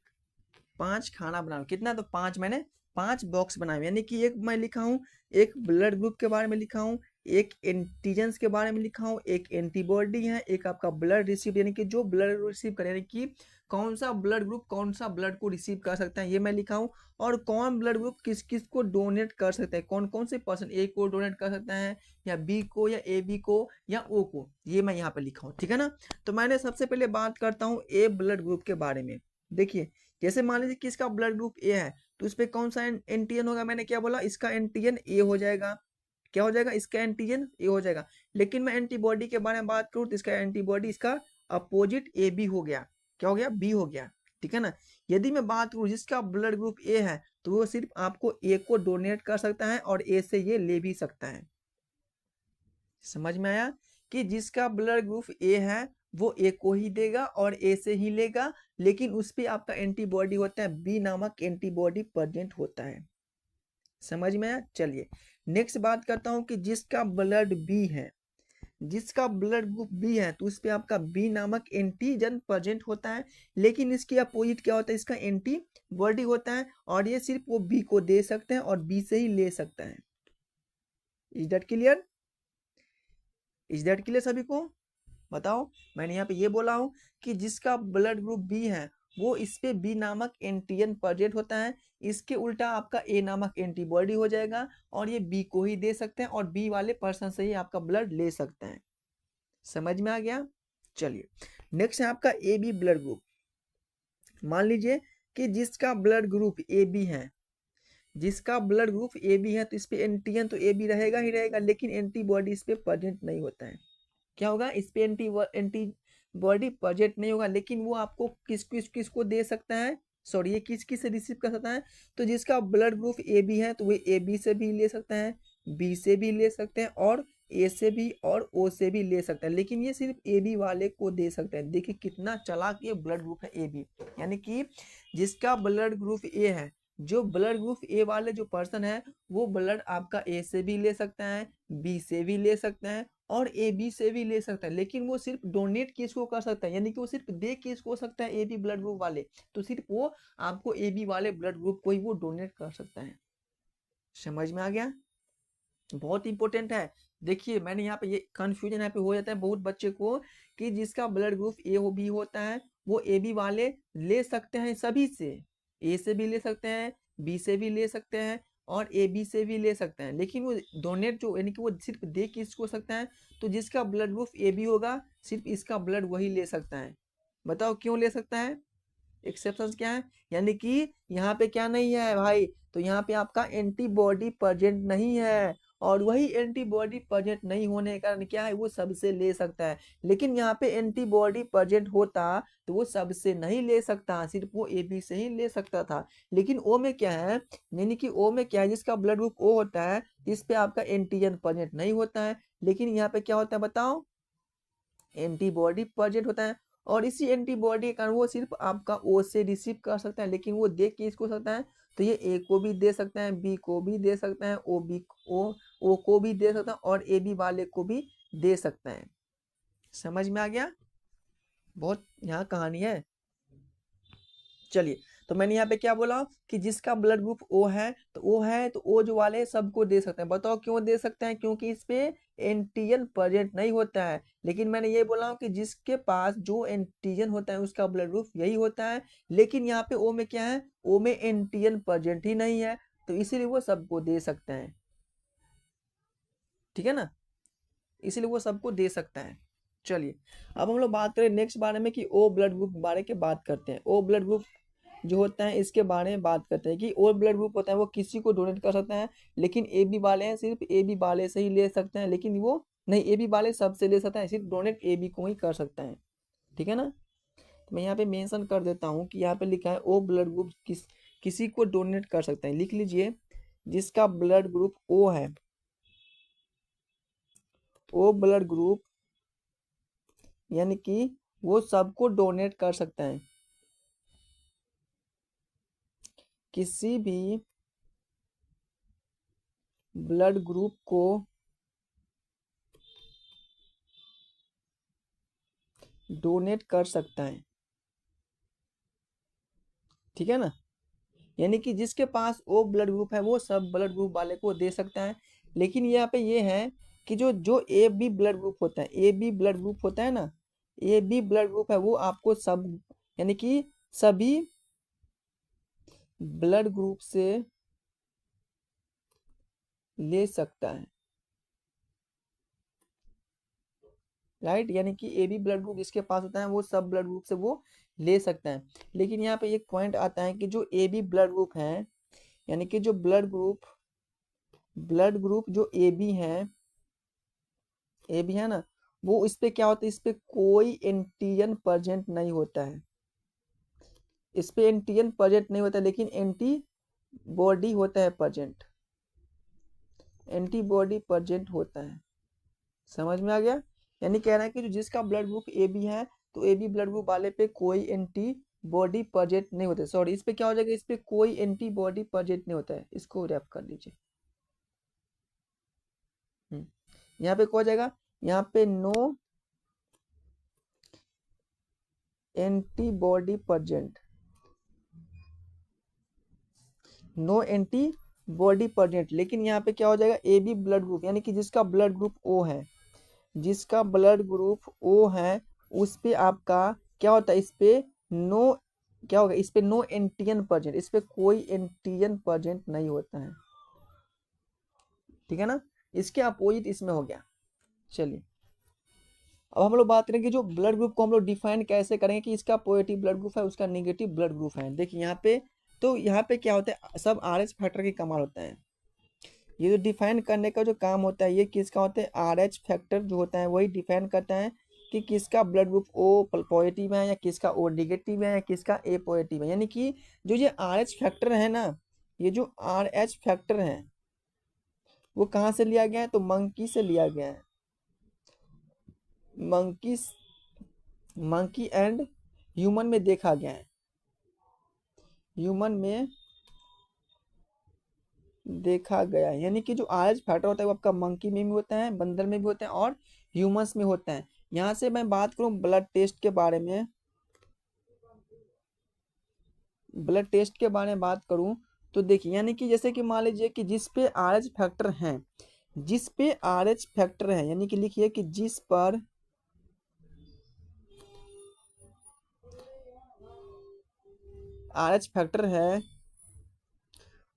5 खाना बनाऊं। कितना, तो 5, मैंने 5 बॉक्स बनाए, यानी कि एक मैं लिखा हूं, एक ब्लड ग्रुप के बारे में लिखा हूं, एक एंटीजेंस के बारे में लिखा हूं, एक एंटीबॉडी है, एक आपका ब्लड रिसीव, यानी कि जो ब्लड रिसीव करे, यानी कि कौन सा ब्लड ग्रुप कौन सा ब्लड को रिसीव कर सकता है ये मैं लिखा हूं। और कौन ब्लड ग्रुप किस किस को डोनेट कर सकता है, कौन कौन से पर्सन ए को डोनेट कर सकता है, या बी को, या ए बी को, या ओ को, ये मैं यहाँ पे लिखा हूँ। ठीक है ना? तो मैंने सबसे पहले बात करता हूँ ए ब्लड ग्रुप के बारे में। देखिए जैसे मान लीजिए कि इसका ब्लड ग्रुप ए है तो इस पे कौन सा एंटीजन होगा, मैंने क्या बोला, इसका एंटीजन ए हो जाएगा। क्या हो जाएगा, इसका एंटीजन ए हो जाएगा। लेकिन मैं एंटीबॉडी के बारे में बात करूं तो इसका एंटीबॉडी इसका अपोजिट ए बी हो गया। क्या हो गया, बी हो गया। ठीक है ना? यदि मैं बात करूं जिसका ब्लड ग्रुप ए है तो वो सिर्फ आपको ए को डोनेट कर सकता है और ए से ये ले भी सकता है। समझ में आया कि जिसका ब्लड ग्रुप ए है वो ए को ही देगा और ए से ही लेगा, लेकिन उस पे आपका एंटीबॉडी होता है, बी नामक एंटीबॉडी प्रेजेंट होता है। समझ में आया? चलिए नेक्स्ट बात करता हूं कि जिसका ब्लड बी है, जिसका ब्लड ग्रुप बी है तो उस पे आपका बी नामक एंटीजन प्रेजेंट होता है, लेकिन इसके अपोजिट क्या होता है, इसका एंटीबॉडी होता है और ये सिर्फ वो बी को दे सकते हैं और बी से ही ले सकता है। Is that clear? Is that clear सभी को? बताओ। मैंने यहाँ पे ये बोला हूँ कि जिसका ब्लड ग्रुप बी है वो इस पे बी नामक एंटीजन प्रेजेंट होता है, इसके उल्टा आपका ए नामक एंटीबॉडी हो जाएगा और ये बी को ही दे सकते हैं और बी वाले पर्सन से ही आपका ब्लड ले सकते हैं। समझ में आ गया? चलिए नेक्स्ट है आपका ए बी ब्लड ग्रुप। मान लीजिए कि जिसका ब्लड ग्रुप ए बी है, जिसका ब्लड ग्रुप ए बी है तो इस पे एंटीजन तो ए बी रहेगा ही रहेगा, लेकिन एंटीबॉडी इस पे प्रेजेंट नहीं होता है। क्या होगा, इस पे एंटीबॉडी प्रेजेंट नहीं होगा, लेकिन वो आपको किस किस किस को दे सकता है, सॉरी ये किस किस से रिसीव कर सकता है, तो जिसका ब्लड ग्रुप ए बी है तो वो ए बी से भी ले सकता है, बी से भी ले सकते हैं और ए से भी और ओ से भी ले सकता है, लेकिन ये सिर्फ ए बी वाले को दे सकते हैं। देखिए कितना चालाक ये ब्लड ग्रुप है ए बी, यानी कि जिसका ब्लड ग्रुप ए है, जो ब्लड ग्रुप ए वाले जो पर्सन है वो ब्लड आपका ए से भी ले सकता है, बी से भी ले सकता है और ए बी से भी ले सकता है, लेकिन वो सिर्फ डोनेट किसको कर सकता है, यानी कि वो सिर्फ दे किसको सकता है, ए बी ब्लड ग्रुप वाले, तो सिर्फ वो आपको ए बी वाले ब्लड ग्रुप को ही वो डोनेट कर सकता है। समझ में आ गया? बहुत इंपॉर्टेंट है। देखिए मैंने यहाँ पे ये कंफ्यूजन यहाँ पे हो जाता है बहुत बच्चे को कि जिसका ब्लड ग्रुप ए हो बी होता है वो ए बी वाले ले सकते हैं सभी से, ए से भी ले सकते हैं, बी से भी ले सकते हैं और ए बी से भी ले सकते हैं, लेकिन वो डोनेट जो यानी कि वो सिर्फ दे किसको सकता है, तो जिसका ब्लड ग्रुप ए बी होगा सिर्फ इसका ब्लड वही ले सकता है। बताओ क्यों ले सकता है, एक्सेप्शन क्या है, यानी कि यहाँ पे क्या नहीं है भाई, तो यहाँ पे आपका एंटीबॉडी प्रेजेंट नहीं है, और वही एंटीबॉडी प्रेजेंट नहीं होने के कारण क्या है, वो सबसे ले सकता है। लेकिन यहाँ पे एंटीबॉडी प्रेजेंट होता तो वो सबसे नहीं ले सकता, सिर्फ वो ए बी से ही ले सकता था। लेकिन ओ में क्या है, यानी कि ओ में क्या है, जिसका ब्लड ग्रुप ओ होता है इस पे आपका एंटीजन प्रेजेंट नहीं होता है, लेकिन यहाँ पे क्या होता है बताओ, एंटीबॉडी प्रेजेंट होता है। और इसी एंटीबॉडी के कारण वो सिर्फ आपका ओ से रिसीव कर सकता है, लेकिन वो दे किसको सकता है, तो ये ए को भी दे सकता है, बी को भी दे सकता है, ओ को भी दे सकता है, और ए बी वाले को भी दे सकता है। समझ में आ गया, बहुत यहाँ कहानी है। चलिए, तो मैंने यहाँ पे क्या बोला कि जिसका ब्लड ग्रुप ओ है तो ओ है, तो ओ जो वाले सबको दे सकते हैं। बताओ क्यों दे सकते हैं, क्योंकि इस पे एंटीजन प्रेजेंट नहीं होता है। लेकिन मैंने ये बोला हूँ कि जिसके पास जो एंटीजन होता है उसका ब्लड ग्रुप यही होता है, लेकिन यहाँ पे ओ में क्या है, ओ में एंटीजन प्रेजेंट ही नहीं है, तो इसीलिए वो सबको दे सकते हैं। ठीक है ना, इसीलिए वो सबको दे सकता है। चलिए, अब हम लोग बात करें नेक्स्ट बारे में कि ओ ब्लड ग्रुप बारे के बात करते हैं। ओ ब्लड ग्रुप जो होता है इसके बारे में बात करते हैं कि ओ ब्लड ग्रुप होता है वो किसी को डोनेट कर सकता है, लेकिन ए बी वाले हैं सिर्फ ए बी वाले से ही ले सकते हैं, लेकिन वो नहीं, ए बी वाले सबसे ले सकता है, सिर्फ डोनेट ए बी को ही कर सकता है। ठीक है ना, तो मैं यहाँ पे मेंशन कर देता हूँ कि यहाँ पे लिखा है ओ ब्लड ग्रुप किसी को डोनेट कर सकते हैं, लिख लीजिए, जिसका ब्लड ग्रुप ओ है, ओ ब्लड ग्रुप यानी कि वो सबको डोनेट कर सकता है, किसी भी ब्लड ग्रुप को डोनेट कर सकता है। ठीक है ना, यानी कि जिसके पास ओ ब्लड ग्रुप है वो सब ब्लड ग्रुप वाले को दे सकता है। लेकिन यहाँ पे ये है कि जो जो ए बी ब्लड ग्रुप होता है, ए बी ब्लड ग्रुप होता है ना, ए बी ब्लड ग्रुप है वो आपको सब यानी कि सभी ब्लड ग्रुप से ले सकता है। राइट, यानी कि ए बी ब्लड ग्रुप जिसके पास होता है वो सब ब्लड ग्रुप से वो ले सकता है। लेकिन यहाँ पे एक पॉइंट आता है कि जो ए बी ब्लड ग्रुप है, यानी कि जो ब्लड ग्रुप जो ए बी है ना, वो इस पे क्या होता है, इस पे कोई एंटीजन प्रेजेंट नहीं होता है, इस पे एंटीजन प्रेजेंट नहीं होता, लेकिन एंटीबॉडी होता है प्रेजेंट, एंटीबॉडी प्रेजेंट होता है। समझ में आ गया, यानी कह रहा है कि जो जिसका ब्लड ग्रुप ए बी है तो ए बी ब्लड ग्रुप वाले पे कोई एंटीबॉडी प्रेजेंट नहीं होता, सॉरी इस पे क्या हो जाएगा, इस पे कोई एंटीबॉडी प्रेजेंट नहीं होता है, इसको रैप कर लीजिए। यहाँ पे क्या हो जाएगा, यहाँ पे no antibody present, no antibody present. लेकिन यहाँ पे क्या हो जाएगा, ए बी ब्लड ग्रुप यानी कि जिसका ब्लड ग्रुप ओ है, जिसका ब्लड ग्रुप ओ है उस पे आपका क्या होता है, इस पे नो क्या होगा, इस पे नो एंटीजन प्रेजेंट, इस पे कोई एंटीजन प्रेजेंट नहीं होता है। ठीक है ना, इसके अपोजिट इसमें हो गया। चलिए, अब हम लोग बात करेंगे जो ब्लड ग्रुप को हम लोग डिफाइन कैसे करेंगे कि इसका पॉजिटिव ब्लड ग्रुप है उसका निगेटिव ब्लड ग्रुप है। देखिए यहाँ पे, तो यहाँ पे क्या होता है, सब आर एच फैक्टर की कमाल होता है। ये जो डिफाइन करने का जो काम होता है ये किसका होता है, आर एच फैक्टर जो होता है वही डिफाइन करता है कि किसका ब्लड ग्रुप ओ पॉजिटिव है या किसका ओ निगेटिव है या किसका ए पॉजिटिव है। यानी कि जो ये आर एच फैक्टर है ना, ये जो आर एच फैक्टर है वो कहाँ से लिया गया है, तो मंकी से लिया गया है, मंकी मंकी एंड ह्यूमन में देखा गया है, ह्यूमन में देखा गया है। यानी कि जो आर एच फैक्टर होता है वो आपका मंकी में भी होता है, बंदर में भी होता है और ह्यूमंस में होता है। यहाँ से मैं बात करूँ ब्लड टेस्ट के बारे में, ब्लड टेस्ट के बारे में बात करूँ तो देखिए, यानी कि जैसे कि मान लीजिए कि जिस पे आर एच फैक्टर है, जिस पे आर एच फैक्टर है, यानी कि लिखिए कि जिस पर आर एच फैक्टर है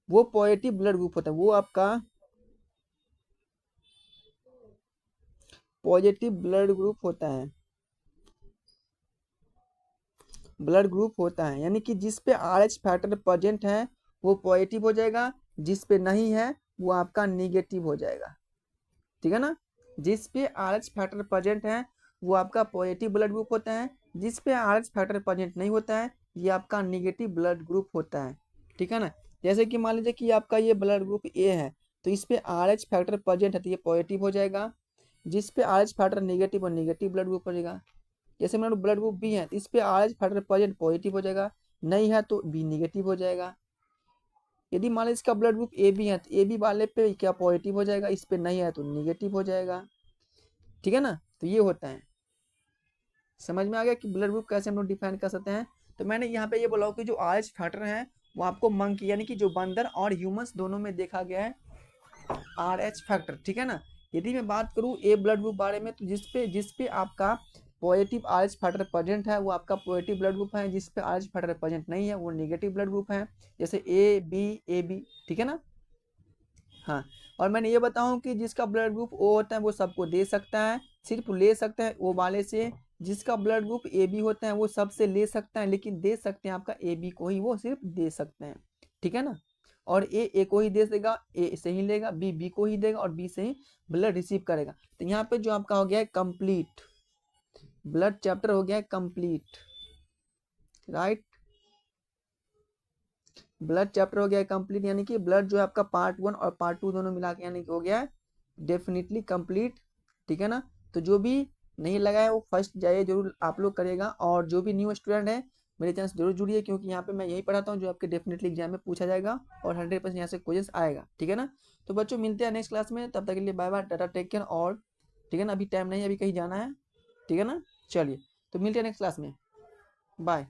वो पॉजिटिव ब्लड ग्रुप होता है, वो आपका पॉजिटिव ब्लड ग्रुप होता है, ब्लड ग्रुप होता है। यानी कि जिस पे RH फैक्टर प्रेजेंट है वो पॉजिटिव हो जाएगा, जिस पे नहीं है वो आपका निगेटिव हो जाएगा, ठीक है ना। जिस पे RH फैक्टर प्रेजेंट है वो आपका पॉजिटिव ब्लड ग्रुप होता है, जिस पे RH फैक्टर प्रेजेंट नहीं होता है ये आपका निगेटिव ब्लड ग्रुप होता है, ठीक है ना। जैसे कि मान लीजिए कि आपका ये ब्लड ग्रुप ए है, तो इस पे RH फैक्टर प्रेजेंट है तो ये पॉजिटिव हो जाएगा, जिस पे RH फैक्टर निगेटिव और निगेटिव ब्लड ग्रुप हो जाएगा। जैसे मान लो ब्लड ग्रुप बी है तो इस पे RH फैक्टर प्रेजेंट पॉजिटिव हो जाएगा, नहीं है तो बी निगेटिव हो जाएगा। यदि मान लो इसका ब्लड ग्रुप ए बी है तो ए बी वाले पे क्या पॉजिटिव हो जाएगा, इस पे नहीं है तो निगेटिव हो जाएगा, ठीक है ना। तो ये होता है, समझ में आ गया कि ब्लड ग्रुप कैसे हम लोग डिफाइन कर सकते हैं। तो मैंने यहाँ पे ये बोला कि जो RH फैक्टर है वो आपको मंकी यानी कि जो बंदर और ह्यूमंस दोनों में देखा गया है RH फैक्टर, ठीक है ना। यदि मैं बात करूँ ए ब्लड ग्रुप बारे में, तो जिसपे आपका पॉजिटिव RH फैक्टर प्रेजेंट है वो आपका पॉजिटिव ब्लड ग्रुप है, जिसपे RH फैक्टर प्रेजेंट नहीं है वो नेगेटिव ब्लड ग्रुप है, जैसे AB, ठीक है ना। हाँ, और मैंने ये बताऊं कि जिसका ब्लड ग्रुप O होता है वो सबको दे सकता है, सिर्फ ले सकता है O वाले से। जिसका ब्लड ग्रुप AB होता है वो सबसे ले सकता है, लेकिन दे सकते हैं आपका AB को ही वो सिर्फ दे सकते हैं, ठीक है ना। और A को ही दे देगा, A से ही लेगा, B को ही देगा और B से ही ब्लड रिसीव करेगा। तो यहाँ पे जो आपका हो गया है कंप्लीट ब्लड चैप्टर हो गया है कंप्लीट, राइट। ब्लड चैप्टर हो गया है कंप्लीट, यानी कि ब्लड जो है आपका पार्ट 1 और पार्ट 2 दोनों मिला के यानी कि हो गया है डेफिनेटली कंप्लीट, ठीक है ना। तो जो भी नहीं लगा है वो फर्स्ट जाइए जरूर आप लोग करेगा, और जो भी न्यू स्टूडेंट है मेरे चैनल से जरूर जुड़िए, क्योंकि यहाँ पे मैं यही पढ़ाता हूँ जो आपके डेफिनेटली एग्जाम में पूछा जाएगा और 100% यहाँ से क्वेश्चन आएगा, ठीक है ना। तो बच्चों मिलते हैं नेक्स्ट क्लास में, तब तक के लिए bye bye, tata, take care. और ठीक है ना, अभी टाइम नहीं है, अभी कहीं जाना है, ठीक है ना। चलिए, तो मिलते हैं नेक्स्ट क्लास में, बाय।